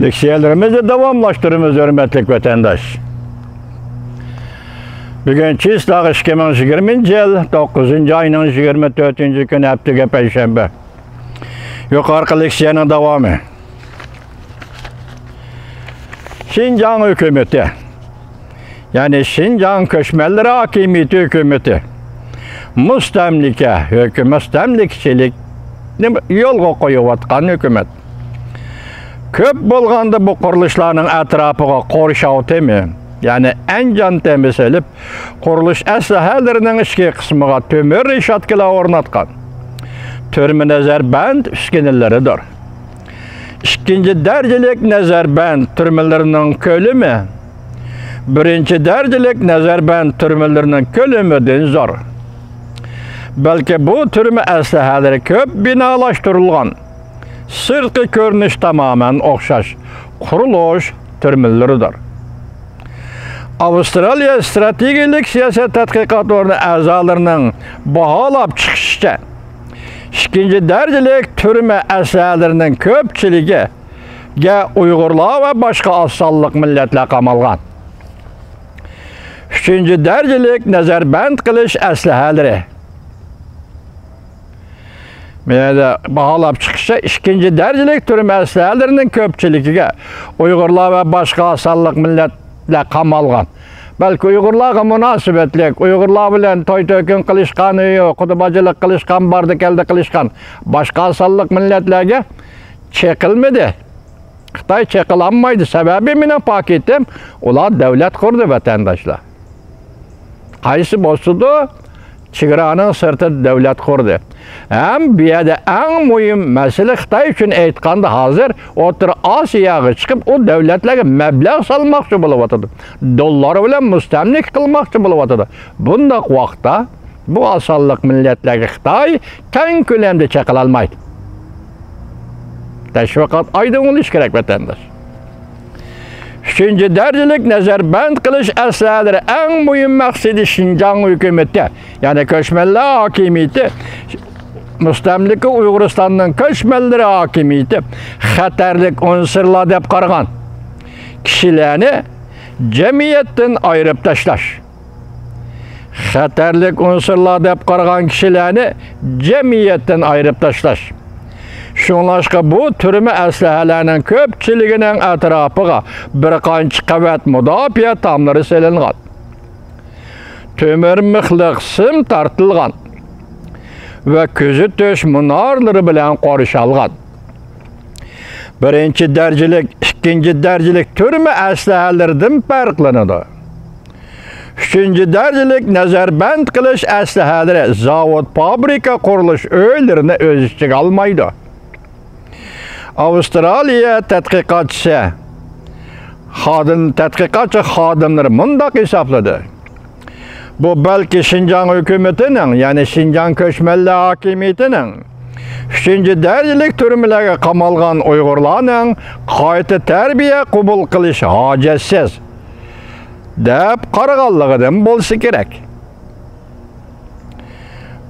Leksiyalarımızı davamlaştırımız hürmetlik vatandaş. Bugün Çislağ 2020 yıl 9. ayının 24. günü haftaga Perşembe. Yukarı leksiyanın devamı. Şinjan hükümeti, yani Şinjan Köçmenleri Hakimiyeti hükümeti, müstemlikçilik yolga koyuvatkan hükümet. Köp bolganda bu kuruluşların etrafıga qorşağı temi, yani encan temiz elip, kuruluş əslahalarının işki kısmıga tömür işatkila ornatkan. Türmü Nezerbend üskinilleridir. İkinci derecelik Nezerbend türmelerinin kölümü, birinci derecelik Nezerbend türmelerinin kölümüdün zor. Belki bu türme əslahaları köp binalaştırılgan, sırtı görünüş tamamen okşaş, kuruluş türmeleridir. Avustralya Stratejilik Siyaset Tədqiqat Ordu əzalarının bahalap çıxışça, ikinci derecelik türme əslahalarının köpçiligi Uygurlar ve başka azsallık milletler qamalgan. Üçüncü derecelik Nezerbend qilish əslahaları. Bahalap çıkışa ikinci derecelik türme əslahalarının köpçiligiga Uygurlar ve başka azsallık milletler qamalgan. Belki Uygurlarga münasibetlik, Uygurlar bilen toy tökün qilishqan, qudubacılık qilishqan, bardı keldi qilishqan. Başka azsallık milletlerge çekilmedi. Xitay çekilanmaydı. Sebebi mine paketim, ular devlet kurdu vatandaşlar. Qaysı bozudu? Çigiranın sırtı devlet kurdu. Hem bir yerde en mühim mesele Xitay için aytqanda hazır otur Asiyaga çıkıp o devletlerge meblağ salmakçı buluvatıdı. Dolları bilen müstemlik kılmakçı buluvatıdı. Bundaq vaqtda bu azsallık milletlerge Xitay keng kölemde çekilalmaydı. Teşvikat aydın oluş gerek vatandaş. Üçüncü derecelik Nezerbend qilish əslahaları en mühim məqsidi Şinjan hükümeti, yani Köçmenler Hakimiyeti, müstemliki Uyguristan'ın Köçmenleri Hakimiyeti, xatarlik unsurlar dep qaragan kişilerini cemiyetten ayırıp taşlaş. Xatarlik unsurlar dep qaragan kişilerini cemiyetten ayırıp taşlaş. Şunlaşqa bu türme əslahalarının köpçiliginin etrafıga bir qancha qavat mudafiya tamları selingan. Tömür mixliq sim tartılgan ve közü töş munarları bilen qorşalgan. Birinci derecelik, ikinci derecelik türme əslahalardan farqlanadi. Üçüncü derecelik Nezerbend qilish əslahaları zavod, fabrika quruluş öylerini öz içine almaydı. Avustralya tədqiqatçısı, tədqiqatçı xadimleri mundaq hesapladı. Bu belki Şinjan hükümetinin, yani Şinjan Köçmenler Hakimiyetinin, üçüncü derecelik türmelerge qamalgan Uygurlarning qayta terbiye kubul qilish hajatsiz dep qaraganligidan bolsa kerak.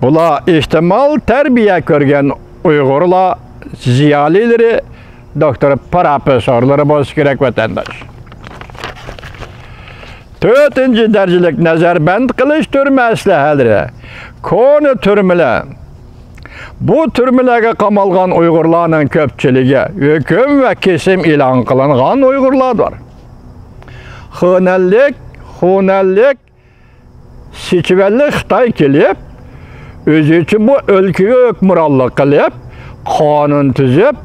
Bular ihtimal terbiye görgen Uygurlar ziyalileri, doktor, profesörleri bolsa gerek vatandaş. Dördüncü derecelik Nezerbend qilish türme əslahaları, konu türmeler. Bu türmelerge qamalgan Uygurlarning köpçiligi hüküm ve kesim ilan kılıngan Uygurlar var. Xunallik, seçivellik Xitay kelip, özü için bu ülkeye hükmürallık qilib, kanun tüzüp,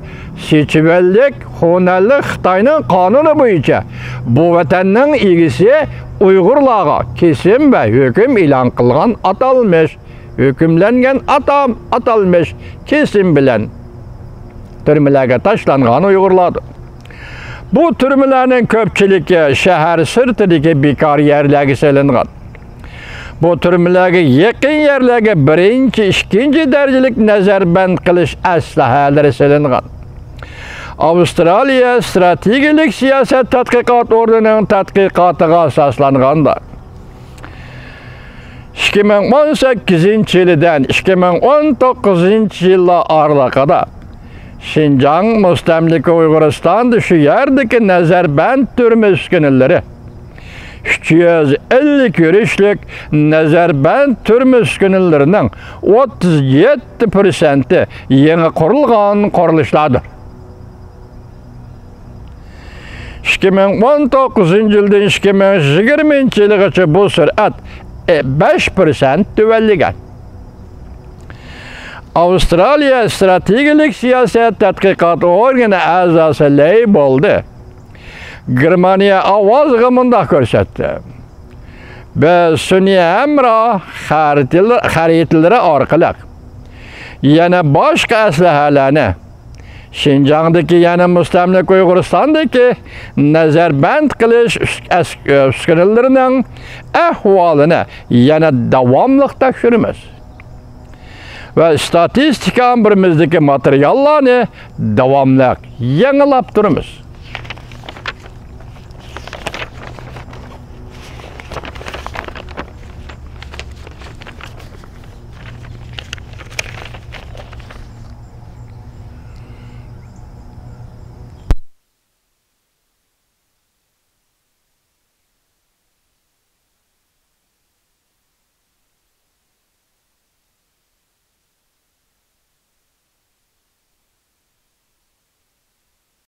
seçivellik, xunallik Xitayning kanunu boyunca bu vatanning ilgisi Uygurlarga kesim ve hüküm ilan kılgan atalmış, hükümlengen atalmış kesim bilen türmelerge taşlangan Uygurlardır. Bu türmelerinin köpçülüğü şehir sırtındaki bekar yerlerge selingan. Bu türmelerge yakın yerlerge birinci, ikinci derecelik Nezerbend qilish əslahaları selingan. Avustralya Stratejilik Siyaset Tədqiqat Ordu'nun tədqiqatıga asaslanganda 2018 yıldan 2019 yıla aralığında Şinjan Müstemlike Uygurıstan şu yerdeki Nazarband türme üskünelleri 350 yürüşlük Nazarband türme üskünellerinin 37% yeni kurulgan kuruluşlardır. 2019 yıldan 2020 yılgacha bu sürat 5% tüvelligen. Avustralya Stratejik Siyaset Tadqiqat Organi a'zosi Ley bo'ldi. Germaniya ovoz g'amında ko'rsatdi. Biz sun'iy hamroh xaritalari orqali yana boshqa aslahalarni Şinjan'daki yana Müstemlik Uyguristan'daki nazarband qilish uskunalarining ahvolini yana davomli tekshiramiz. Ve statistika birimizdeki materyallarni davomli yangilab turamiz.